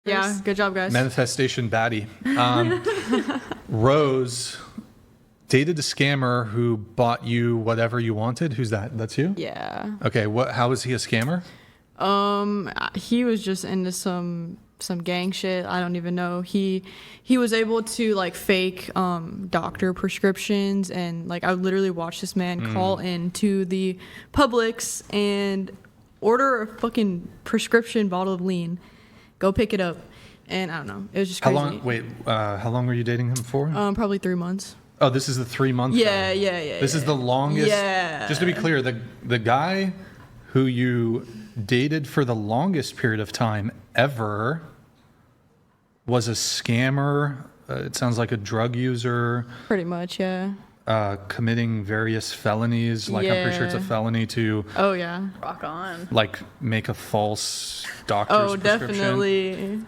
Yeah, good job, guys. Manifestation baddie. Rose dated a scammer who bought you whatever you wanted. Who's that? That's you? Yeah. Okay. How was he a scammer? He was just into some gang shit. I don't even know. He was able to like fake doctor prescriptions, and like I would literally watch this man call in to the Publix and order a fucking prescription bottle of lean, go pick it up, and I don't know. It was just crazy. How long were you dating him for? Probably 3 months. Oh, this is the 3 month. Yeah. This is the longest. Yeah. Just to be clear, the guy who you dated for the longest period of time ever was a scammer. It sounds like a drug user. Pretty much, yeah. Committing various felonies. Like, I'm pretty sure it's a felony to. Oh yeah. Rock on. Like, make a false doctor's prescription. Definitely.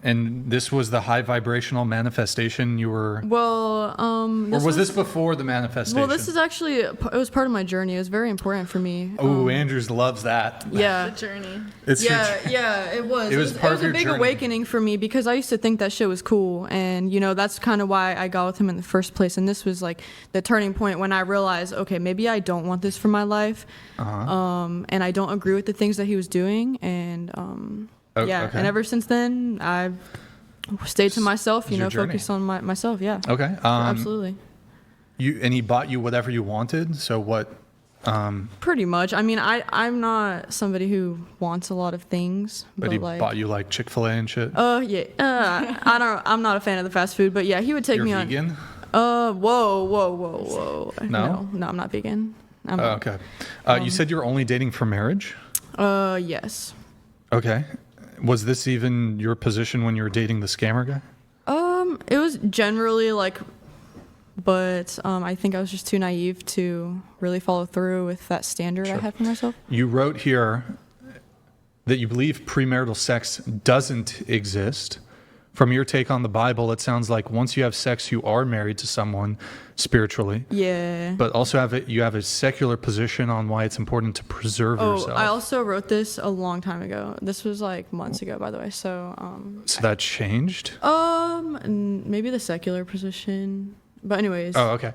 And this was the high vibrational manifestation you were. Well, or was this before the manifestation? Well, this is actually, it was part of my journey. It was very important for me. Oh, Andrews loves that. Yeah. The journey. Yeah, it was. It was part of your a big journey. awakening for me, because I used to think that shit was cool, and that's kind of why I got with him in the first place. And this was like the turning point when I realized, okay, maybe I don't want this for my life, and I don't agree with the things that he was doing, and Okay. And ever since then I've stayed to myself, focused on myself. Yeah. Okay. Absolutely. And he bought you whatever you wanted. So what? Pretty much. I mean, I'm not somebody who wants a lot of things, But he bought you like Chick-fil-A and shit. Yeah. I'm not a fan of the fast food, but yeah, he would take You're me vegan? on. Whoa. No, I'm not vegan. Okay. You said you were only dating for marriage? Yes. Okay. Was this even your position when you were dating the scammer guy? It was generally like, but I think I was just too naive to really follow through with that standard I had for myself. You wrote here that you believe premarital sex doesn't exist. From your take on the Bible, it sounds like once you have sex, you are married to someone spiritually. Yeah. But also you have a secular position on why it's important to preserve yourself. I also wrote this a long time ago. This was like months ago, by the way. So that changed? Maybe the secular position. But anyways. Oh, okay.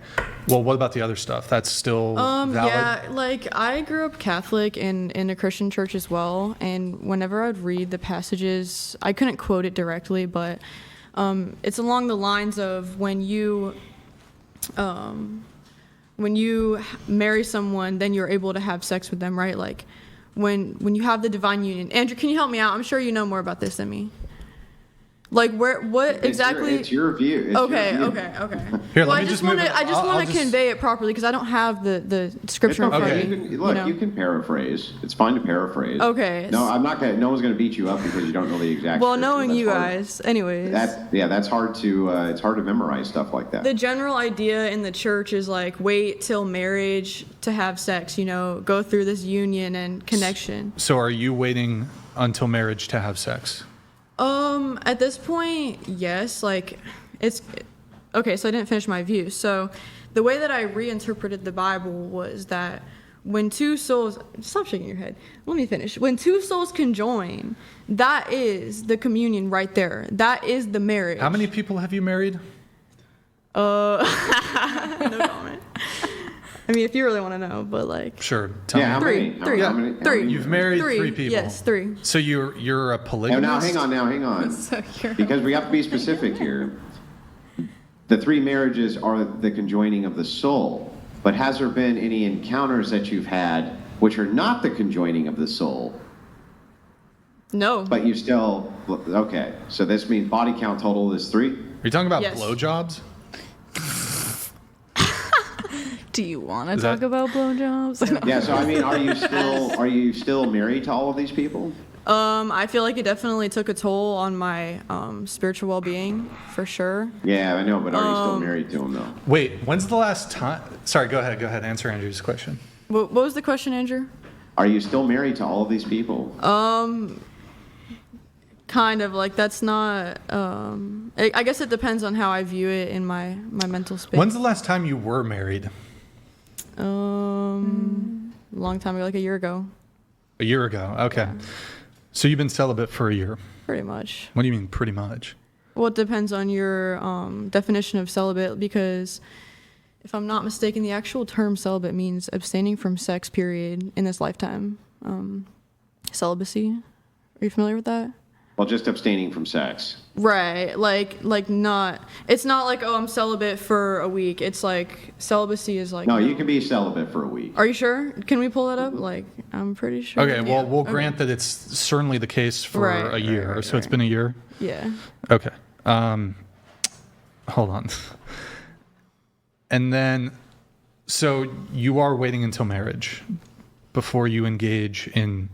Well, what about the other stuff? That's still valid? Yeah, like I grew up Catholic and in a Christian church as well, and whenever I'd read the passages, I couldn't quote it directly, but it's along the lines of when you marry someone, then you're able to have sex with them, right? Like when you have the divine union. Andrew, can you help me out? I'm sure you know more about this than me. Like what exactly? It's your view. Okay. Here, Well, let me just move it. I just want to convey it properly because I don't have the scripture in front of me. You can paraphrase. It's fine to paraphrase. Okay. No, I'm not gonna. No one's gonna beat you up because you don't know the exact. Well, scripture. knowing That's you hard. guys, anyways. That's hard to. It's hard to memorize stuff like that. The general idea in the church is like wait till marriage to have sex. Go through this union and connection. So are you waiting until marriage to have sex? At this point, yes. Like, it's okay. So I didn't finish my view. So, the way that I reinterpreted the Bible was that when two souls stop shaking your head. Let me finish. When two souls conjoin, that is the communion right there. That is the marriage. How many people have you married? No comment. I mean, if you really want to know, but like. Sure. Tell me. Three. You've married three people. Yes, 3. So you're a polygamist? Hang on. So Because we have to be specific here. The 3 marriages are the conjoining of the soul. But has there been any encounters that you've had which are not the conjoining of the soul? No. But you still. Okay. So this means body count total is 3? Are you talking about Yes. blowjobs? Do you want to talk about blowjobs? Yeah. So I mean, are you still married to all of these people? I feel like it definitely took a toll on my spiritual well-being, for sure. Yeah, I know, but are you still married to them though? Wait, when's the last time? Sorry, go ahead. Answer Andrew's question. What was the question, Andrew? Are you still married to all of these people? Kind of, like that's not. I guess it depends on how I view it in my mental space. When's the last time you were married? Long time ago, like a year ago. A year ago. Okay. Yeah. So you've been celibate for a year. Pretty much. What do you mean, pretty much? Well, it depends on your definition of celibate, because if I'm not mistaken, the actual term celibate means abstaining from sex, period, in this lifetime. Celibacy. Are you familiar with that? Well, just abstaining from sex. Right. Like not, it's not like, oh, I'm celibate for a week. It's like celibacy is like. No, you can be celibate for a week. Are you sure? Can we pull that up? Like, I'm pretty sure. Okay, well, we'll grant that it's certainly the case for a year. So it's been a year? Yeah. Okay. Hold on. And then, so you are waiting until marriage before you engage in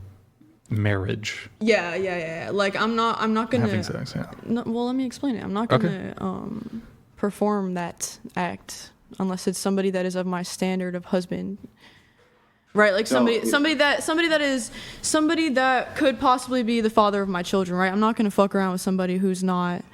marriage. Yeah. Like, I'm not gonna. Having sex, yeah. No, well, let me explain it. I'm not gonna perform that act unless it's somebody that is of my standard of husband. Right, like somebody that could possibly be the father of my children. Right, I'm not gonna fuck around with somebody who's not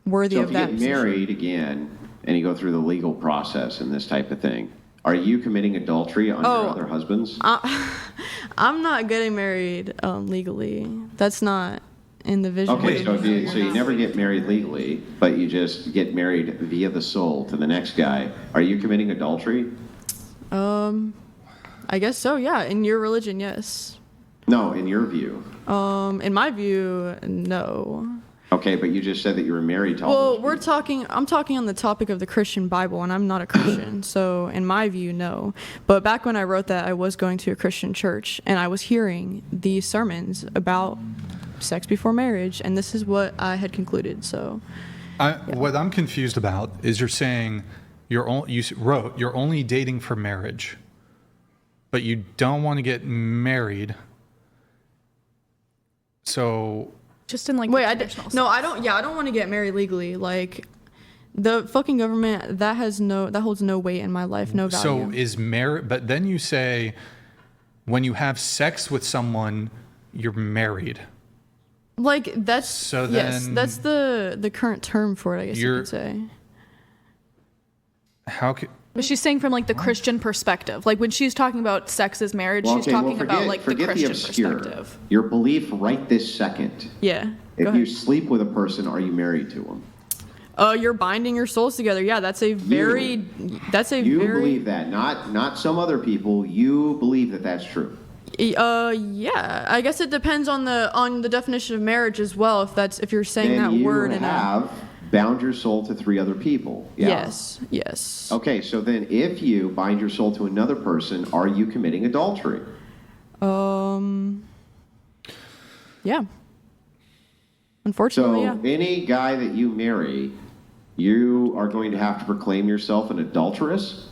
worthy of that. So if you get married again and you go through the legal process and this type of thing, are you committing adultery on your other husbands? I'm not getting married legally. That's not in the vision. Okay, so you never get married legally, but you just get married via the soul to the next guy. Are you committing adultery? I guess so. Yeah, in your religion, yes. No, in your view. In my view, no. Okay, but you just said that you were married to all those people. I'm talking on the topic of the Christian Bible, and I'm not a Christian, so in my view, no. But back when I wrote that, I was going to a Christian church, and I was hearing these sermons about sex before marriage, and this is what I had concluded, so. What I'm confused about is you're saying you wrote you're only dating for marriage, but you don't want to get married, so... Just in like I don't want to get married legally. Like, the fucking government that holds no weight in my life, no value. So is marriage? But then you say, when you have sex with someone, you're married. Like that's yes, that's the current term for it. I guess you could say. How could? But she's saying from like the Christian perspective. Like when she's talking about sex as marriage, she's talking about like the Christian perspective. Your belief right this second. Yeah. If you sleep with a person, are you married to them? You're binding your souls together. Yeah, You believe that, not some other people. You believe that that's true. Yeah. I guess it depends on the definition of marriage as well. If you're saying then that word you have bound your soul to 3 other people. Yeah? Yes. Okay, so then if you bind your soul to another person, are you committing adultery? Yeah. Unfortunately, so any guy that you marry, you are going to have to proclaim yourself an adulteress?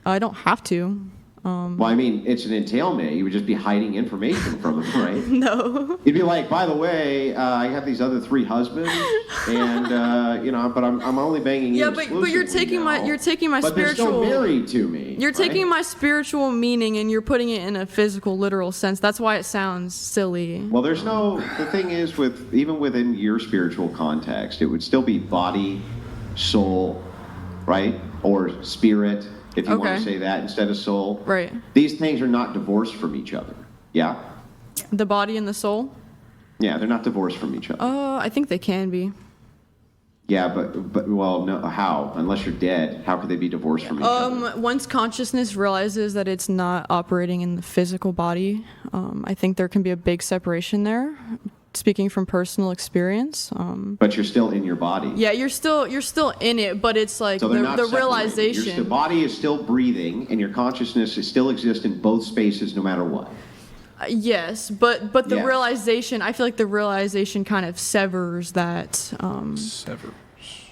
I don't have to. Well, I mean, it's an entailment. You would just be hiding information from him, right? No. You'd be like, by the way, I have these other 3 husbands, and but I'm only banging you. Yeah, but you're taking my spiritual. But they're still married to me. You're taking my spiritual meaning and you're putting it in a physical, literal sense. That's why it sounds silly. Well, the thing is, even within your spiritual context, it would still be body, soul, right, or spirit. If you want to say that instead of soul. Right. These things are not divorced from each other. Yeah? The body and the soul? Yeah, they're not divorced from each other. I think they can be. Yeah, but well, no, how? Unless you're dead, how could they be divorced from each other? Once consciousness realizes that it's not operating in the physical body, I think there can be a big separation there. Speaking from personal experience. But you're still in your body. Yeah, you're still in it, but it's like so the realization. Your body is still breathing, and your consciousness still exists in both spaces, no matter what. Yes, but the realization. I feel like the realization kind of severs that. Severs.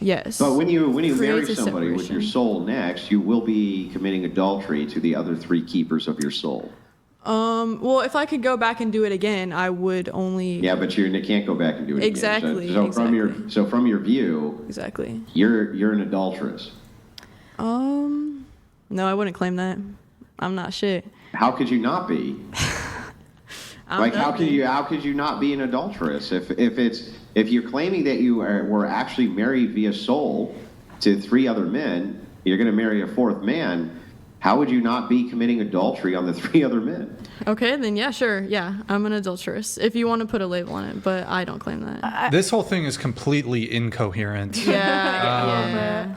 Yes. But when you marry somebody with your soul next, you will be committing adultery to the other 3 keepers of your soul. Well, if I could go back and do it again, I would only. Yeah, but you can't go back and do it exactly. again. So from your view, exactly, you're an adulteress. No, I wouldn't claim that. I'm not shit. How could you not be? How could you not be an adulteress if you're claiming that you were actually married via soul to 3 other men, you're going to marry a 4th man. how would you not be committing adultery on the 3 other men? Okay, then yeah, sure. Yeah, I'm an adulteress. If you want to put a label on it, but I don't claim that. This whole thing is completely incoherent. Yeah.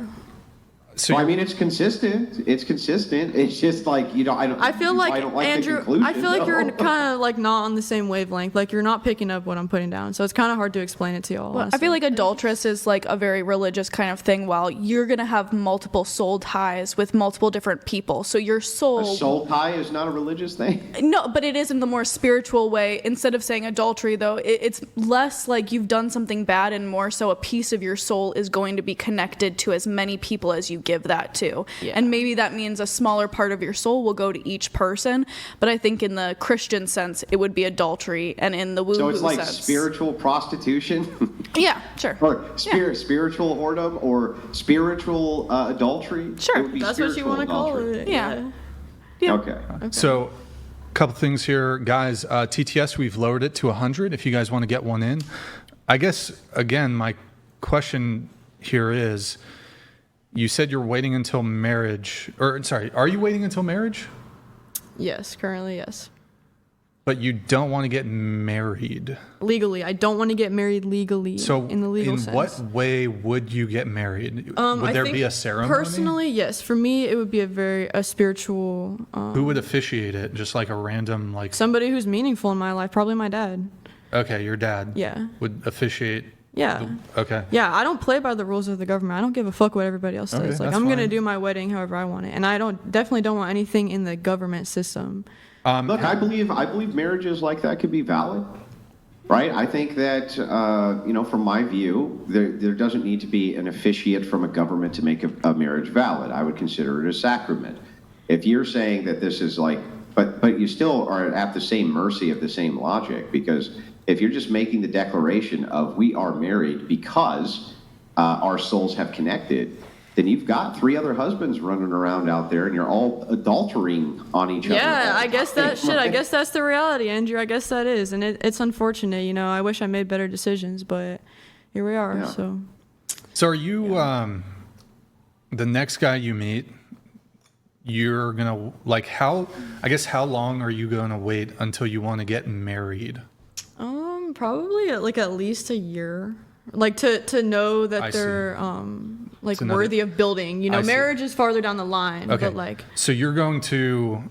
So Well, I mean, it's consistent. It's consistent. It's just like, you know, I feel like, I don't like the Andrew, conclusion, I feel like you're no. kind of like not on the same wavelength. Like you're not picking up what I'm putting down. So it's kind of hard to explain it to y'all. I feel like adulteress is like a very religious kind of thing, while you're going to have multiple soul ties with multiple different people. So your A soul... soul tie is not a religious thing. No, but it is in the more spiritual way. Instead of saying adultery, though, it's less like you've done something bad and more so a piece of your soul is going to be connected to as many people as you give that to. Yeah. And maybe that means a smaller part of your soul will go to each person. But I think in the Christian sense, it would be adultery. And in the woo-woo So it's like sense... spiritual prostitution? Yeah, sure. Or spiritual whoredom or spiritual adultery? Sure. It would be That's what you spiritual want to call adultery. it. Yeah. Okay. So, a couple things here, guys. TTS, we've lowered it to 100. If you guys want to get one in, I guess again, my question here is: you said you're waiting until marriage, or sorry, are you waiting until marriage? Yes, currently, yes. But you don't want to get married. Legally, I don't want to get married legally. So, in the legal in sense. what way would you get married? Would I there think be a ceremony? Personally, yes. For me, it would be a spiritual. Who would officiate it? Just like a random, like. Somebody who's meaningful in my life, probably my dad. Okay, your dad. Yeah. Would officiate. Yeah. Okay. Yeah, I don't play by the rules of the government. I don't give a fuck what everybody else Okay, does. Like that's I'm gonna fine. do my wedding however I want it, and I definitely don't want anything in the government system. Look, I believe marriages like that could be valid, right? I think that, from my view, there doesn't need to be an officiate from a government to make a marriage valid. I would consider it a sacrament. If you're saying that this is like, but you still are at the same mercy of the same logic, because if you're just making the declaration of we are married because our souls have connected, then you've got 3 other husbands running around out there and you're all adultering on each other. Yeah, I guess I guess that's the reality, Andrew. I guess that is, and it's unfortunate. You know, I wish I made better decisions, but here we are. Yeah. So are you the next guy you meet? You're gonna how long are you gonna wait until you want to get married? Probably at least a year. Like to know that I they're see. like another- worthy of building. You know, I see. marriage is farther down the line. Okay. But like, so you're going to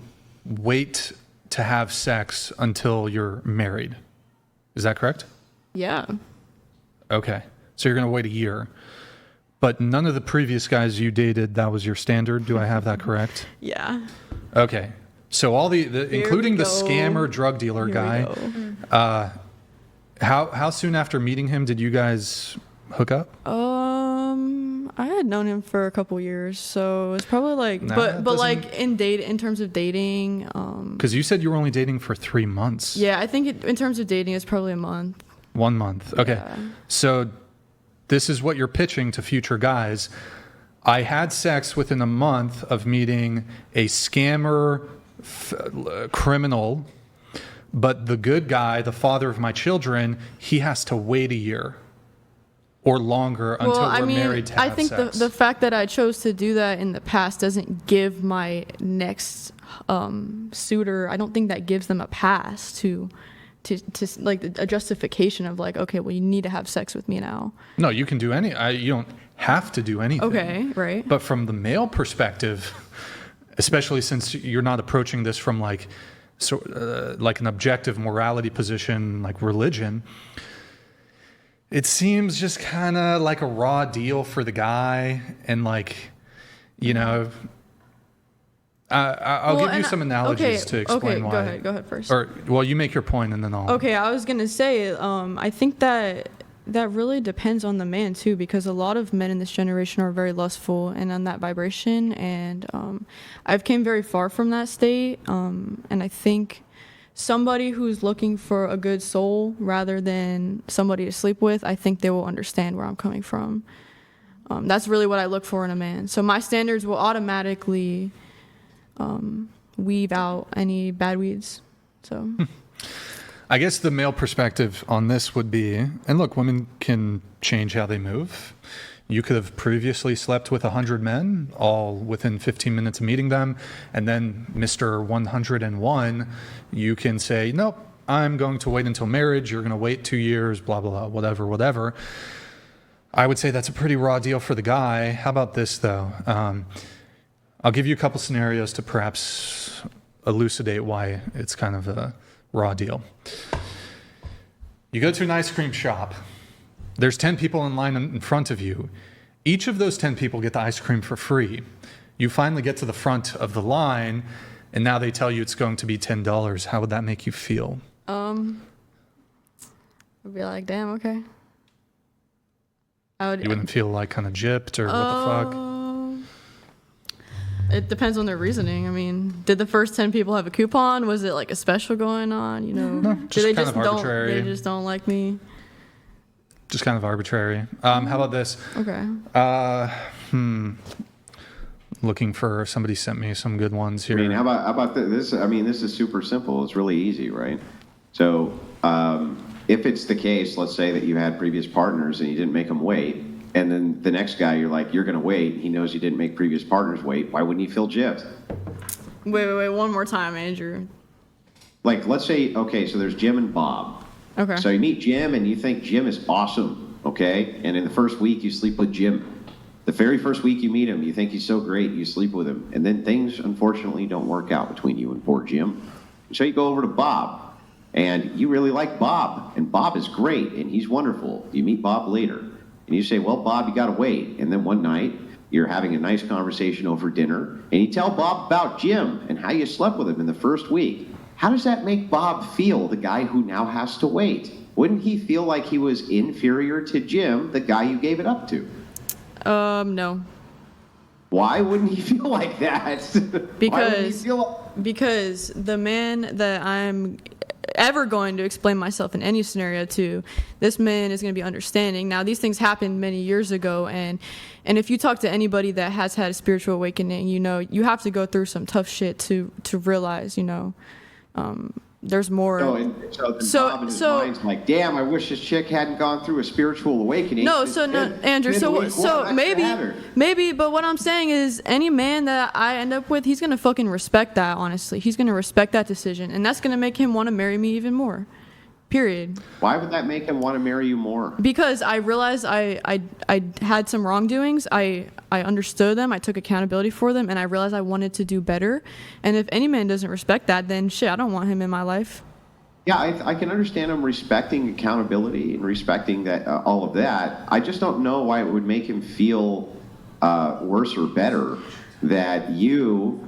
wait to have sex until you're married. Is that correct? yeah. Okay. So you're going to wait a year. But none of the previous guys you dated, that was your standard. Do I have that correct? Yeah. Okay. So all the including the go. scammer drug dealer Here guy, we go. how soon after meeting him did you guys hook up? I had known him for a couple years, so it's probably like, Nah, but that like in terms of dating, Because you said you were only dating for 3 months. yeah, I think in terms of dating, it's probably a month. 1 month. Okay. Yeah. So this is what you're pitching to future guys. I had sex within a month of meeting a scammer, criminal, but the good guy, the father of my children, he has to wait a year or longer until we're married to have I think sex. the fact that I chose to do that in the past doesn't give my next suitor. I don't think that gives them a pass to like a justification of like, okay, well, you need to have sex with me now. No, you can do you don't have to do anything. Okay, right. But from the male perspective, especially since you're not approaching this from like an objective morality position, like religion, it seems just kind of like a raw deal for the guy. And like, you know, I'll give you some analogies to explain why. Go ahead first. Or, well, you make your point and then I'll. Okay, I was gonna say, I think that really depends on the man too, because a lot of men in this generation are very lustful and on that vibration, and I've came very far from that state, and I think somebody who's looking for a good soul rather than somebody to sleep with, I think they will understand where I'm coming from. That's really what I look for in a man. So my standards will automatically weave out any bad weeds. So. I guess the male perspective on this would be, and look, women can change how they move. You could have previously slept with 100 men, all within 15 minutes of meeting them, and then Mr. 101, you can say, nope, I'm going to wait until marriage, you're going to wait 2 years, blah, blah, blah, whatever, whatever. I would say that's a pretty raw deal for the guy. How about this, though? I'll give you a couple scenarios to perhaps elucidate why it's kind of a raw deal. You go to an ice cream shop. There's 10 people in line in front of you. Each of those 10 people get the ice cream for free. You finally get to the front of the line, and now they tell you it's going to be $10. How would that make you feel? I'd be like, damn, okay. You wouldn't feel like kind of gypped or what the fuck? It depends on their reasoning. I mean, did the first 10 people have a coupon? Was it like a special going on? You know, No, just they kind of arbitrary. They just don't like me. Just kind of arbitrary. How about this? Okay. Looking for, somebody sent me some good ones here. I mean, how about this? I mean, this is super simple. It's really easy, right? So, if it's the case, let's say that you had previous partners and you didn't make them wait, and then the next guy, you're like, you're going to wait. He knows you didn't make previous partners wait. Why wouldn't he feel gypped? Wait. One more time, Andrew. Like, let's say, okay, so there's Jim and Bob. Okay. So you meet Jim and you think Jim is awesome, okay? And in the first week, you sleep with Jim. The very first week you meet him, you think he's so great, you sleep with him. And then things, unfortunately, don't work out between you and poor Jim. So you go over to Bob, and you really like Bob. And Bob is great, and he's wonderful. You meet Bob later, and you say, well, Bob, you got to wait. And then one night, you're having a nice conversation over dinner, and you tell Bob about Jim and how you slept with him in the first week. How does that make Bob feel, the guy who now has to wait? Wouldn't he feel like he was inferior to Jim, the guy you gave it up to? No. Why wouldn't he feel like that? Because the man that I'm ever going to explain myself in any scenario to, this man is going to be understanding. Now, these things happened many years ago, and if you talk to anybody that has had a spiritual awakening, you know, you have to go through some tough shit to realize, you know, there's more. So Bob in his mind's like, damn, I wish this chick hadn't gone through a spiritual awakening. Andrew, so maybe, but what I'm saying is any man that I end up with, he's going to fucking respect that, honestly. He's going to respect that decision, and that's going to make him want to marry me even more. Period. Why would that make him want to marry you more? Because I realized I had some wrongdoings. I understood them. I took accountability for them, and I realized I wanted to do better. And if any man doesn't respect that, then shit, I don't want him in my life. Yeah, I can understand him respecting accountability and respecting that all of that. I just don't know why it would make him feel worse or better that you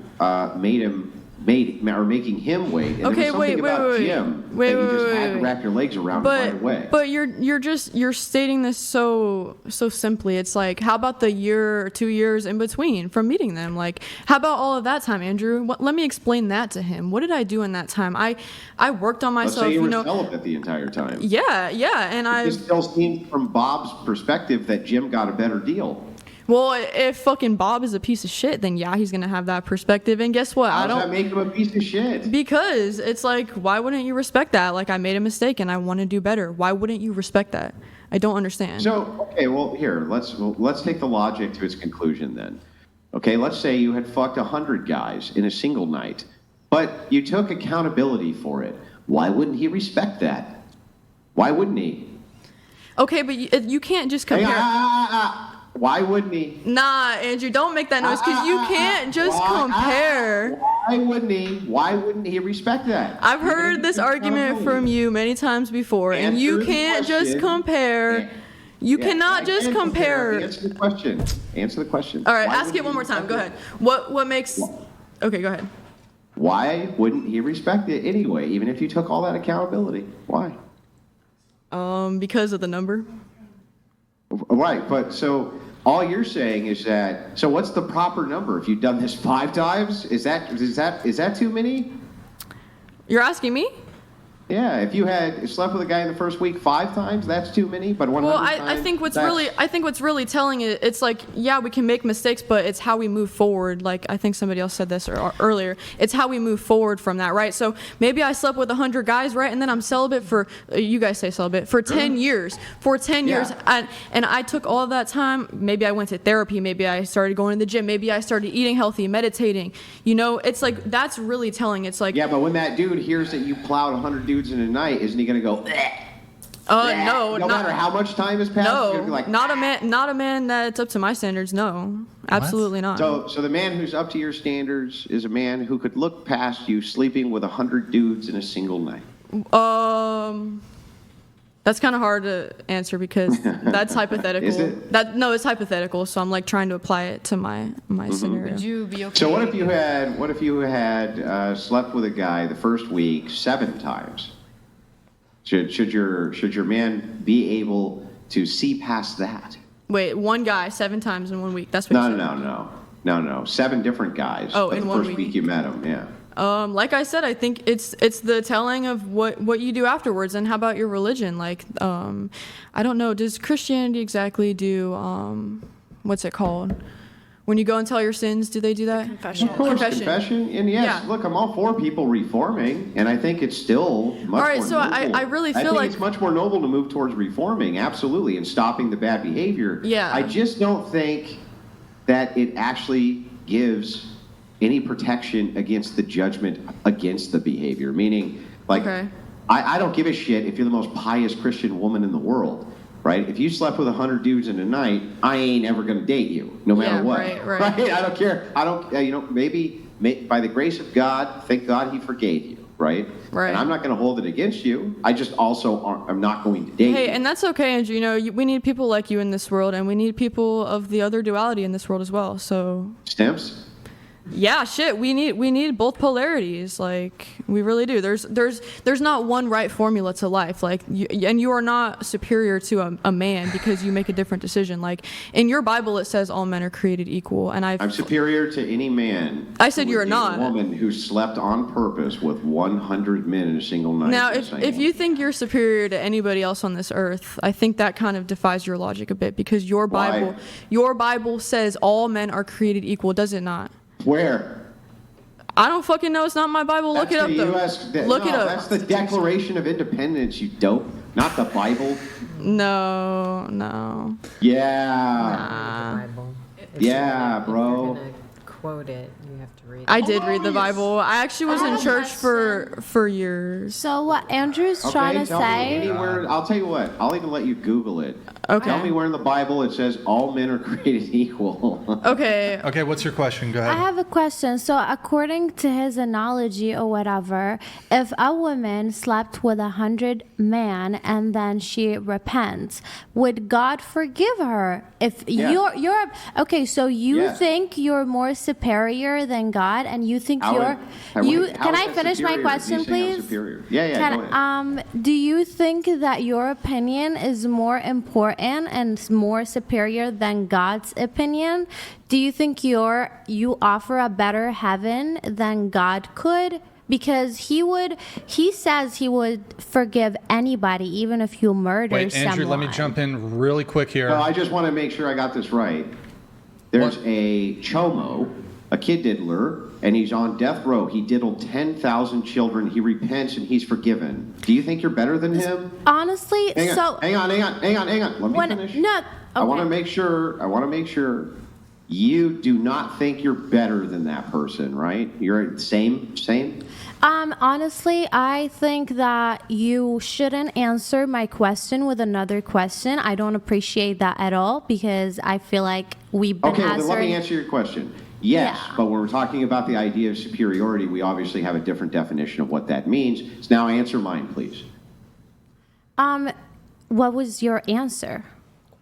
making him wait. And Okay, wait. Jim that you just had to wrap your legs around right away. But you're stating this so simply. It's like, how about the year or 2 years in between from meeting them? Like, how about all of that time, Andrew? Let me explain that to him. What did I do in that time? I worked on myself. Let's say you were celibate the entire time. Yeah, and it still seems from Bob's perspective that Jim got a better deal. Well, if fucking Bob is a piece of shit, then yeah, he's gonna have that perspective. And guess what? How does that make him a piece of shit? Because it's like, why wouldn't you respect that? Like, I made a mistake and I want to do better. Why wouldn't you respect that? I don't understand. So, okay, well, here, let's take the logic to its conclusion then. Okay, let's say you had fucked 100 guys in a single night, but you took accountability for it. Why wouldn't he respect that? Why wouldn't he? Okay, but you can't just compare. Why wouldn't he? Nah, Andrew, don't make that noise, because you can't just compare. Why wouldn't he? Why wouldn't he respect that? I've heard this argument from you many times before, and you can't just compare. You cannot just compare. Answer the question. Answer the question. All right, ask it one more time. Go ahead. What makes... Okay, go ahead. Why wouldn't he respect it anyway, even if you took all that accountability? Why? Because of the number. Right, but so all you're saying is that, so what's the proper number? If you've done this 5 times, is that too many? You're asking me? Yeah, if you had slept with a guy in the first week 5 times, that's too many. But 100 Well, times, I think what's really telling it's like, yeah, we can make mistakes, but it's how we move forward. Like I think somebody else said this earlier. It's how we move forward from that, right? So maybe I slept with 100 guys, right, and then I'm celibate for you guys say celibate for 10 years. For 10 years, and I took all of that time. Maybe I went to therapy. Maybe I started going to the gym. Maybe I started eating healthy, meditating. You know, it's like that's really telling. It's like but when that dude hears that you plowed 100 dudes in a night, isn't he going to go? No, no matter how much time has passed, he's gonna be like, not a man that's up to my standards. No, absolutely not. So the man who's up to your standards is a man who could look past you sleeping with 100 dudes in a single night. That's kind of hard to answer because that's hypothetical. Is it? It's hypothetical. So I'm like trying to apply it to my scenario. Would you be okay? So what if you had slept with a guy the first week 7 times? Should your man be able to see past that? Wait, one guy 7 times in 1 week. That's what you said. No. 7 different guys. Oh, but in the 1 first week you met him, yeah. Like I said, I think it's the telling of what you do afterwards. And how about your religion? Like, I don't know. Does Christianity exactly do what's it called? When you go and tell your sins, do they do that? Confession. Of course, confession. And yes, Yeah. look, I'm all for people reforming, and I think it's still much All right, more so noble. I really feel I think like- it's much more noble to move towards reforming, absolutely, and stopping the bad behavior. Yeah. I just don't think that it actually gives any protection against the judgment against the behavior. Meaning, like, Okay. I don't give a shit if you're the most pious Christian woman in the world. Right? If you slept with 100 dudes in a night, I ain't ever going to date you, no matter Yeah, what. right. I don't care. I don't, maybe by the grace of God, thank God he forgave you, right? Right. And I'm not going to hold it against you. I just also, I'm not going to date you. Hey, and that's okay, Andrew. You know, we need people like you in this world, and we need people of the other duality in this world as well. So, Stamps? yeah, shit, we need both polarities. Like, we really do. There's not one right formula to life. Like, you are not superior to a man because you make a different decision. Like, in your Bible, it says all men are created equal, and I'm superior to any man. I said who you would are date not. A woman who slept on purpose with 100 men in a single night. Now, Just if saying. you think you're superior to anybody else on this earth, I think that kind of defies your logic a bit because your Why? Bible says all men are created equal, does it not? Where? I don't fucking know. It's not my Bible. Look it up, though. Look it up. That's the Declaration of Independence, you dope. Not the Bible. No. Yeah. The Bible. Yeah, If bro. you're gonna quote it, you have to read it. I did read the Bible. I actually was in church for years. So what Andrew's trying to tell me say, anywhere. I'll tell you what. I'll even let you Google it. Okay. Tell me where in the Bible it says all men are created equal. Okay. Okay, what's your question? Go I ahead. have a question. So according to his analogy or whatever, if a woman slept with 100 men and then she repents, would God forgive her? If Yeah. you're okay, so you Yeah. think you're more superior than God, and you think How you're how you? how Can is I that finish my superior? question, You saying I'm please? superior. Yeah, go ahead. Do you think that your opinion is more important and more superior than God's opinion? Do you think you offer a better heaven than God could? Because he says he would forgive anybody, even if you murder Wait, someone. Andrew, let me jump in really quick here. No, I just want to make sure I got this right. There's a chomo, a kid diddler, and he's on death row. He diddled 10,000 children. He repents and he's forgiven. Do you think you're better than him? Honestly, Hang on. Let me when, finish. no, okay. I want to make sure you do not think you're better than that person, right? You're same? Honestly, I think that you shouldn't answer my question with another question. I don't appreciate that at all because I feel like we've been Okay, well, answering. then let me answer your question. Yes, Yeah. but when we're talking about the idea of superiority, we obviously have a different definition of what that means. So now answer mine, please. What was your answer?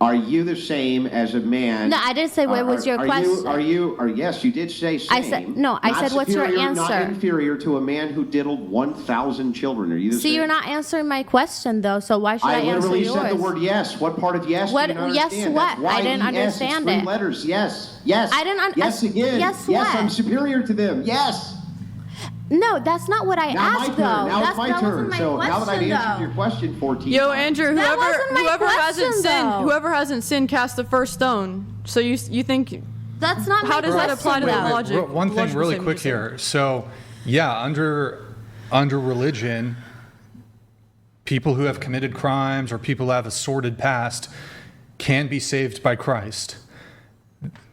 Are you the same as a man? No, I didn't say what was your question. Yes, you did say same. I said- no, I Not said, what's your superior, Not answer? inferior to a man who diddled 1,000 children. Are you the See, same? you're not answering my question though, so why should I, I answer literally yours? said the word yes. What part of yes What- do you not yes understand? what? That's I didn't Y-E-S. understand It's 3 it. letters. Yes. I didn't Yes again. yes Yes, what? I'm superior to them. Yes. No, that's not what I Now my asked, turn. though. Now it's my that turn. wasn't my So now that I've question, answered though. your question 14 Yo, times. Andrew, That wasn't my question, though. whoever hasn't sinned, cast the first stone. So you think That's not how my does that question, apply to though. that logic? One thing logical really statement quick you said? here. So, yeah, under religion, people who have committed crimes or people who have a sordid past can be saved by Christ.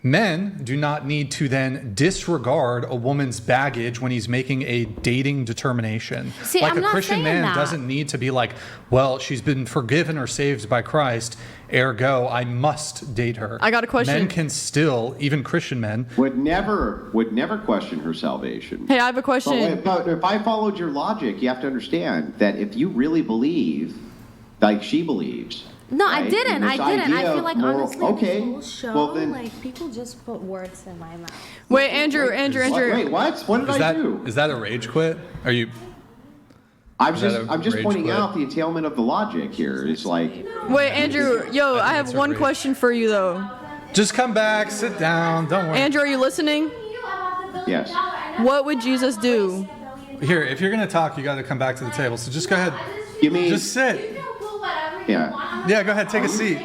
Men do not need to then disregard a woman's baggage when he's making a dating determination. See, like I'm a not Christian saying man that. doesn't need to be like, well, she's been forgiven or saved by Christ, ergo, I must date her. I got a question. Men can still, even Christian men, Would never question her salvation. Hey, I have a question. But if I followed your logic, you have to understand that if you really believe, like she believes. No, I right, didn't. and I this didn't. I idea feel of like moral- honestly, okay, this whole show, well then, like people just put words in my mouth. Wait, Andrew. Wait, what? What did I do? is that a rage quit? Are you? I'm is that just a I'm just rage pointing quit? out the entailment of the logic here. It's like Wait, Andrew. Yo, I have that's a one rage. question for you though. Just come back, sit down, don't worry. Andrew, are you listening? yes. What would Jesus do? Here, if you're gonna talk, you got to come back to the table. So just go ahead, You mean just sit. yeah? Yeah, go ahead, take a seat.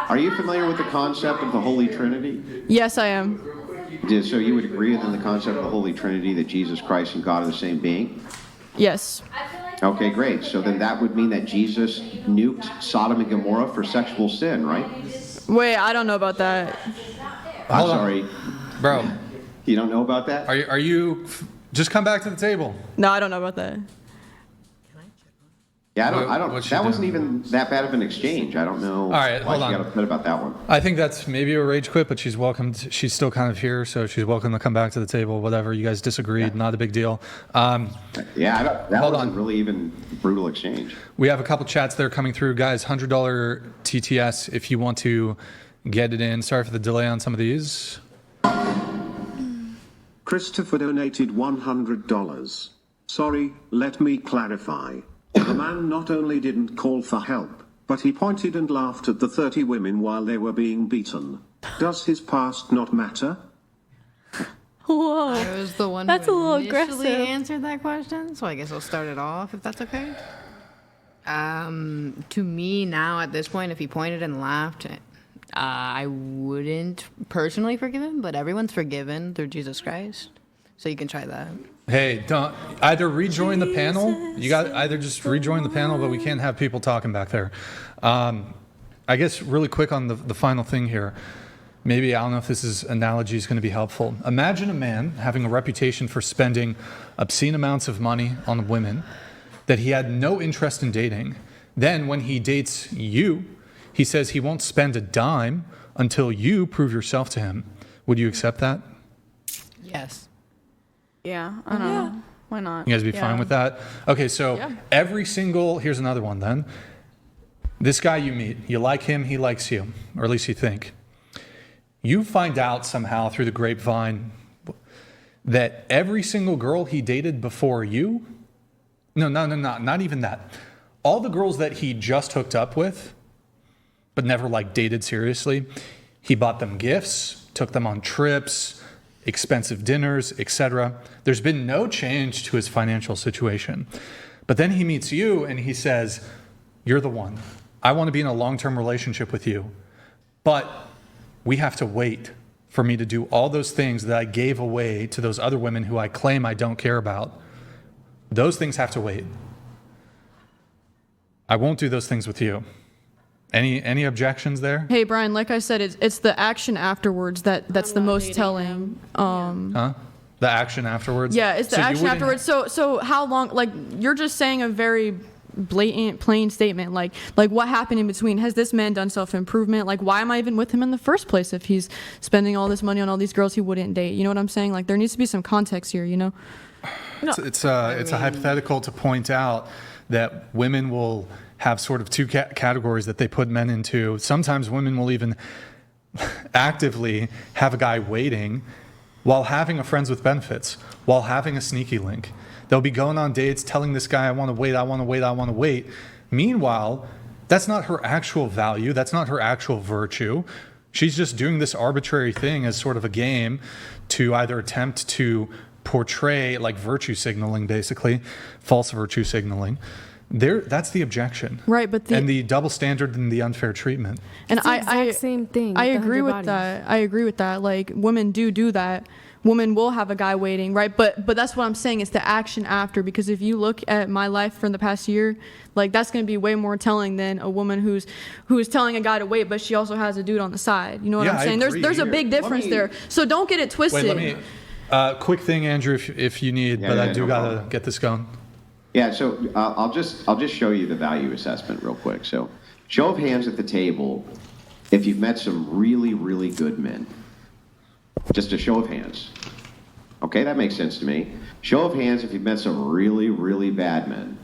Are you familiar with the concept of the Holy Trinity? Yes, I am. So you would agree with the concept of the Holy Trinity that Jesus Christ and God are the same being? Yes. Okay, great. So then that would mean that Jesus nuked Sodom and Gomorrah for sexual sin, right? Wait, I don't know about that. I'm Hold on. sorry. Bro, You don't know about that? are you? Just come back to the table. No, I don't know about that. Yeah, I What don't. she That wasn't doing? even that bad of an exchange. I don't know right, why hold she on. got upset about that one. I think that's maybe a rage quit, but she's welcome. She's still kind of here, so she's welcome to come back to the table. Whatever, you guys disagreed, not a big deal. Yeah, that Hold wasn't on. really even a brutal exchange. We have a couple chats there coming through, guys. $100 TTS if you want to get it in. Sorry for the delay on some of these. Christopher donated $100. Sorry, let me clarify. The man not only didn't call for help, but he pointed and laughed at the 30 women while they were being beaten. Does his past not matter? Whoa. I was the one That's who a little initially aggressive. answered that question, so I guess I'll start it off if that's okay. To me now at this point, if he pointed and laughed, I wouldn't personally forgive him, but everyone's forgiven through Jesus Christ, so you can try that. Hey, don't either rejoin the panel. You got either just rejoin the panel, but we can't have people talking back there. I guess really quick on the final thing here. Maybe, I don't know if this analogy is going to be helpful. Imagine a man having a reputation for spending obscene amounts of money on women that he had no interest in dating. Then when he dates you, he says he won't spend a dime until you prove yourself to him. Would you accept that? Yes. Yeah, I don't know. Why not? You guys be fine with that? Okay, so here's another one then. This guy you meet, you like him, he likes you, or at least you think. You find out somehow through the grapevine that every single girl he dated before you, not even that. All the girls that he just hooked up with, but never like dated seriously, he bought them gifts, took them on trips, expensive dinners, etc. There's been no change to his financial situation. But then he meets you and he says, you're the one. I want to be in a long-term relationship with you. But we have to wait for me to do all those things that I gave away to those other women who I claim I don't care about. Those things have to wait. I won't do those things with you. Any objections there? Hey, Brian, like I said, it's the action afterwards that's the most telling. Huh? The action afterwards? Yeah, it's the So you action wouldn't- afterwards. So how long? Like you're just saying a very blatant, plain statement. Like what happened in between? Has this man done self-improvement? Like why am I even with him in the first place if he's spending all this money on all these girls he wouldn't date? You know what I'm saying? Like there needs to be some context here. You know? It's a hypothetical to point out that women will have sort of two categories that they put men into. Sometimes women will even actively have a guy waiting while having a friends with benefits, while having a sneaky link. They'll be going on dates telling this guy, I want to wait, I want to wait, I want to wait. Meanwhile, that's not her actual value. That's not her actual virtue. She's just doing this arbitrary thing as sort of a game to either attempt to portray like virtue signaling, basically false virtue signaling. That's the objection, Right, but and the double standard and the unfair treatment. And It's the exact same thing I with the agree 100 with bodies. that. I agree with that. Like women do that. Women will have a guy waiting, right? But that's what I'm saying. It's the action after. Because if you look at my life from the past year, like that's going to be way more telling than a woman who's telling a guy to wait, but she also has a dude on the side. You know what Yeah, I'm I saying? agree. There's a big difference there. So don't get it twisted. Wait, let me. Quick thing, Andrew, if you need, but I do gotta get this going. Yeah, so I'll just show you the value assessment real quick. So, show of hands at the table if you've met some really, really good men. Just a show of hands. Okay, that makes sense to me. Show of hands if you've met some really, really bad men.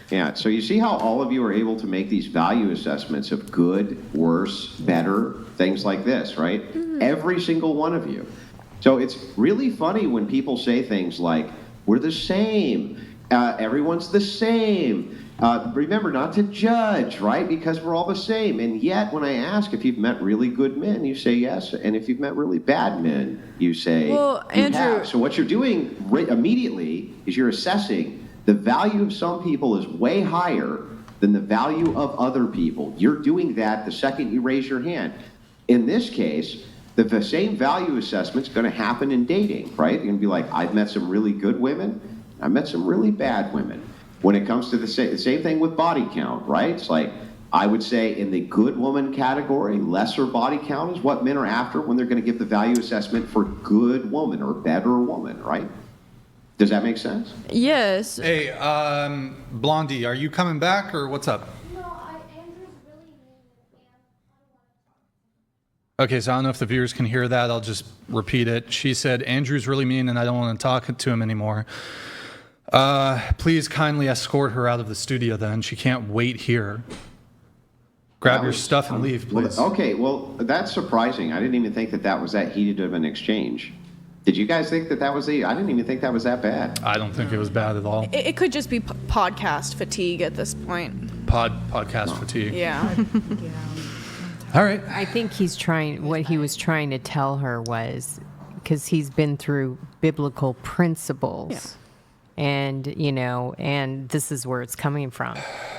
Yeah, so you see how all of you are able to make these value assessments of good, worse, better, things like this, right? Every single one of you. So it's really funny when people say things like, we're the same. Everyone's the same. Remember not to judge, right? Because we're all the same. And yet, when I ask if you've met really good men, you say yes. And if you've met really bad men, you say Well, you Andrew- have. So what you're doing immediately is you're assessing the value of some people is way higher than the value of other people. You're doing that the second you raise your hand. In this case, the same value assessment's going to happen in dating, right? You're going to be like, I've met some really good women. I've met some really bad women. When it comes to the same thing with body count, right? It's like, I would say in the good woman category, lesser body count is what men are after when they're going to give the value assessment for good woman or better woman, right? Does that make sense? Yes. Hey, Blondie, are you coming back or what's up? Okay, so I don't know if the viewers can hear that. I'll just repeat it. She said, Andrew's really mean and I don't want to talk to him anymore. Please kindly escort her out of the studio then. She can't wait here. Grab your stuff and leave, please. Okay, well, that's surprising. I didn't even think that was that heated of an exchange. Did you guys think that was I didn't even think that was that bad. I don't think it was bad at all. It could just be podcast fatigue at this point. Podcast fatigue. Yeah. All right. I think what he was trying to tell her was, because he's been through biblical principles, and and this is where it's coming from.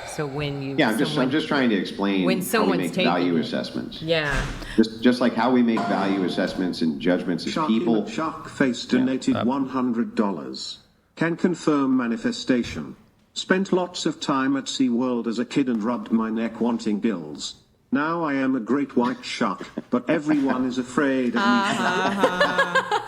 So when you I'm just trying to explain when how we someone's make taking value it. assessments. Yeah. Just like how we make value assessments and judgments as people. Sharkface donated $100. Can confirm manifestation. Spent lots of time at SeaWorld as a kid and rubbed my neck wanting gills. Now I am a great white shark, but everyone is afraid of me.